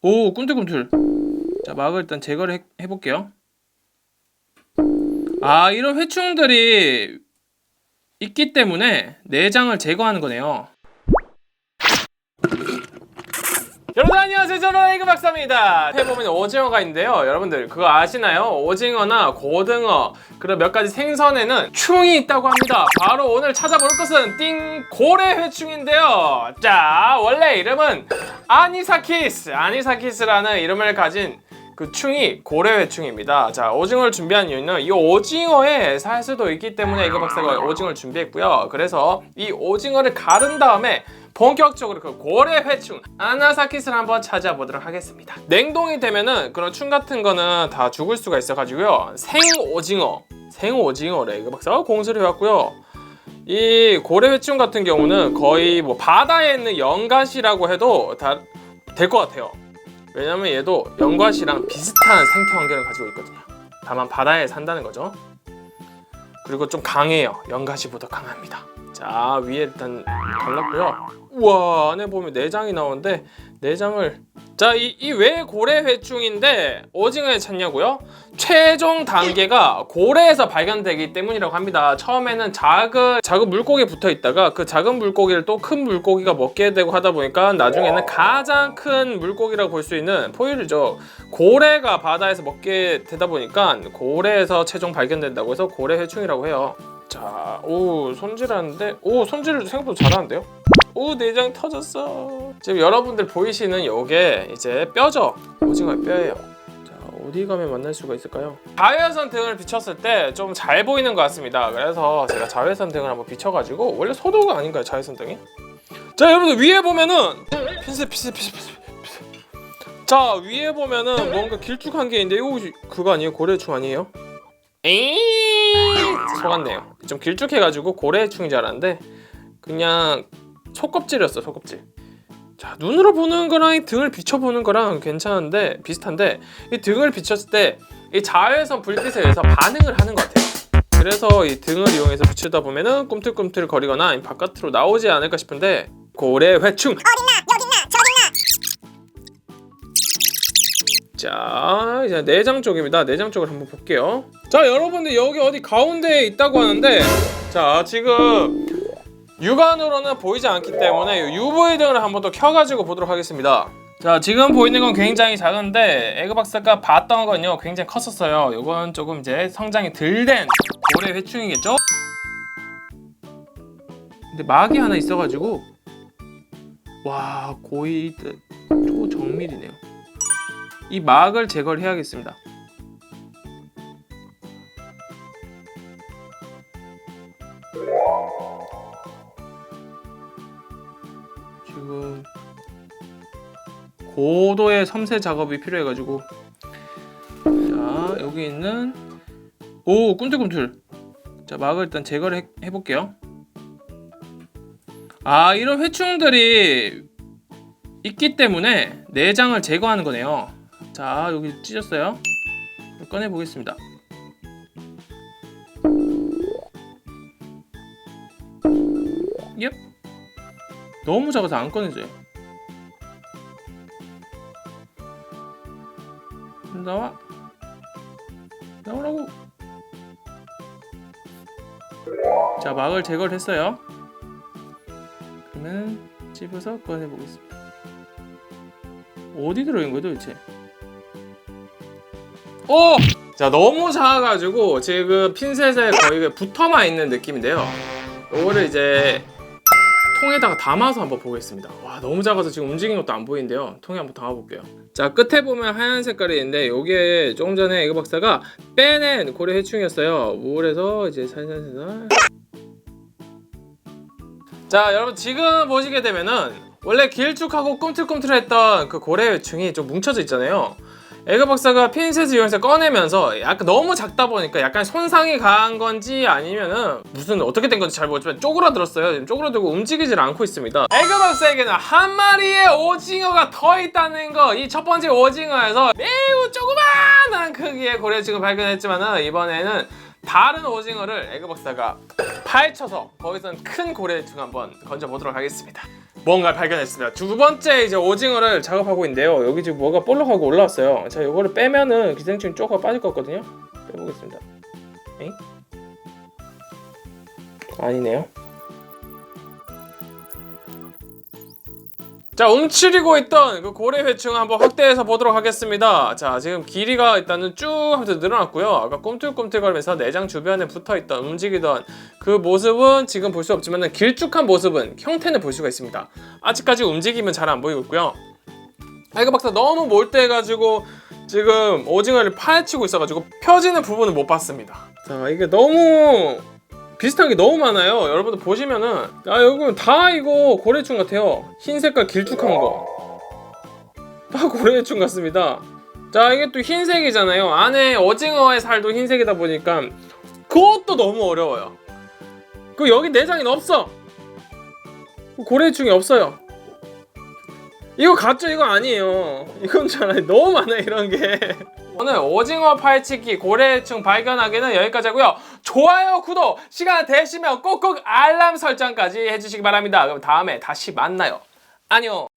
오, 꿈틀꿈틀. 자, 막을 일단 제거를 해볼게요. 아, 이런 회충들이 있기 때문에 내장을 제거하는 거네요. 여러분 안녕하세요. 저는 에이그 박사입니다. 해보면 오징어가 있는데요. 여러분들 그거 아시나요? 오징어나 고등어 그리고 몇 가지 생선에는 충이 있다고 합니다. 바로 오늘 찾아볼 것은 고래회충인데요. 자, 원래 이름은 아니사키스라는 이름을 가진 그 충이 고래회충입니다. 자, 오징어를 준비한 이유는 이 오징어에 살 수도 있기 때문에 에이그 박사가 오징어를 준비했고요. 그래서 이 오징어를 가른 다음에 본격적으로 그 고래회충 아나사키스를 한번 찾아보도록 하겠습니다. 냉동이 되면은 그런 충 같은 거는 다 죽을 수가 있어가지고요. 생오징어래 이거 박사가 공수를 해왔고요. 이 고래회충 같은 경우는 거의 뭐 바다에 있는 연갓이라고 해도 다 될 것 같아요. 왜냐면 얘도 연갓이랑 비슷한 생태 환경을 가지고 있거든요. 다만 바다에 산다는 거죠. 그리고 좀 강해요. 연갓이보다 강합니다. 자, 위에 일단 갈랐고요. 우와, 안에 보면 내장이 나오는데 내장을 자, 이 왜 고래회충인데 오징어에 찾냐고요? 최종 단계가 고래에서 발견되기 때문이라고 합니다. 처음에는 작은 물고기에 붙어 있다가 그 작은 물고기를 또 큰 물고기가 먹게 되고 하다 보니까 나중에는 가장 큰 물고기라고 볼 수 있는 포유류죠. 고래가 바다에서 먹게 되다 보니까 고래에서 최종 발견된다고 해서 고래회충이라고 해요. 자, 오, 손질하는데 오, 손질을 생각보다 잘하는데요? 오, 내장 터졌어. 지금 여러분들 보이시는 요게 이제 뼈죠. 오징어의 뼈예요. 자, 어디 가면 만날 수가 있을까요? 자외선 등을 비췄을 때 좀 잘 보이는 것 같습니다. 그래서 제가 자외선 등을 한번 비춰가지고 원래 소도가 아닌가요, 자외선 등이? 자, 여러분들 위에 보면은 핀셋. 자, 위에 보면은 뭔가 길쭉한 게 있는데 이거 그거 아니에요? 고래충 아니에요? 에이, 속았네요. 좀 길쭉해가지고 고래충인 줄 알았는데 그냥 속껍질이었어, 속껍질. 자, 눈으로 보는 거랑 이 등을 비춰보는 거랑 괜찮은데 비슷한데 이 등을 비췄을 때 이 자외선 불빛에 의해서 반응을 하는 것 같아요. 그래서 이 등을 이용해서 비추다 보면은 꿈틀꿈틀 거리거나 바깥으로 나오지 않을까 싶은데 고래회충 어딨나 자, 이제 내장 쪽입니다. 내장 쪽을 한번 볼게요. 자, 여러분들 여기 어디 가운데에 있다고 하는데 자, 지금 육안으로는 보이지 않기 때문에 UV 등을 한번 더 켜가지고 보도록 하겠습니다. 자, 지금 보이는 건 굉장히 작은데 에그 박사가 봤던 건요 굉장히 컸었어요. 이건 조금 이제 성장이 덜 된 고래회충이겠죠? 근데 막이 하나 있어가지고 와, 거의 초정밀이네요. 이 막을 제거를 해야겠습니다. 지금 고도의 섬세 작업이 필요해가지고 자, 여기 있는 오, 꿈틀꿈틀. 자, 막을 일단 제거를 해볼게요. 아, 이런 회충들이 있기 때문에 내장을 제거하는 거네요. 자, 여기 찢었어요. 꺼내 보겠습니다. 옙. 너무 작아서 안 꺼내져요. 나오라고. 자, 막을 제거를 했어요. 그러면 집어서 꺼내 보겠습니다. 어디 들어있는 거예요 도대체? 오! 자, 너무 작아가지고 지금 핀셋에 거의 붙어만 있는 느낌인데요. 이거를 이제 통에다가 담아서 한번 보겠습니다. 와, 너무 작아서 지금 움직이는 것도 안 보이는데요. 통에 한번 담아볼게요. 자, 끝에 보면 하얀 색깔이 있는데 이게 조금 전에 에그 박사가 빼낸 고래회충이었어요. 물에서 이제 살살살살. 자, 여러분 지금 보시게 되면은 원래 길쭉하고 꿈틀꿈틀했던 그 고래회충이 좀 뭉쳐져 있잖아요. 에그 박사가 핀셋을 이용해서 꺼내면서 약간 너무 작다 보니까 약간 손상이 가한 건지 아니면은 무슨 어떻게 된 건지 잘 모르지만 쪼그라들었어요. 지금 쪼그라들고 움직이질 않고 있습니다. 에그 박사에게는 한 마리의 오징어가 더 있다는 거. 이 첫 번째 오징어에서 매우 조그마한 크기의 고래회충을 발견했지만은 이번에는 다른 오징어를 에그 박사가 파헤쳐서 거기선 큰 고래회충 한번 건져보도록 하겠습니다. 뭔가 발견했습니다. 두 번째 이제 오징어를 작업하고 있는데요. 여기 지금 뭐가 볼록하고 올라왔어요. 자, 이거를 빼면은 기생충 쪼가 빠질 것 같거든요. 빼보겠습니다. 에잉? 아니네요. 자, 움츠리고 있던 그 고래 회충 한번 확대해서 보도록 하겠습니다. 자, 지금 길이가 일단은 쭉 하면서 늘어났고요. 아까 꿈틀꿈틀거리면서 내장 주변에 붙어있던 움직이던 그 모습은 지금 볼 수 없지만 길쭉한 모습은 형태는 볼 수가 있습니다. 아직까지 움직임은 잘 안 보이고 있고요. 이거 박사 너무 몰두해가지고 지금 오징어를 파헤치고 있어가지고 펴지는 부분을 못 봤습니다. 자, 이게 너무 비슷한 게 너무 많아요. 여러분들 보시면은 여기 다 이거 고래충 같아요. 흰 색깔 길쭉한 거 다 고래충 같습니다. 자, 이게 또 흰색이잖아요. 안에 오징어의 살도 흰색이다 보니까 그것도 너무 어려워요. 그 여기 내장이 없어. 고래충이 없어요. 이거 가짜 이거 아니에요. 이건 잘 너무 많아요 이런 게. 오늘 오징어 파헤치기 고래충 발견하기는 여기까지 하고요. 좋아요, 구독, 시간 되시면 꼭꼭 알람 설정까지 해주시기 바랍니다. 그럼 다음에 다시 만나요. 안녕.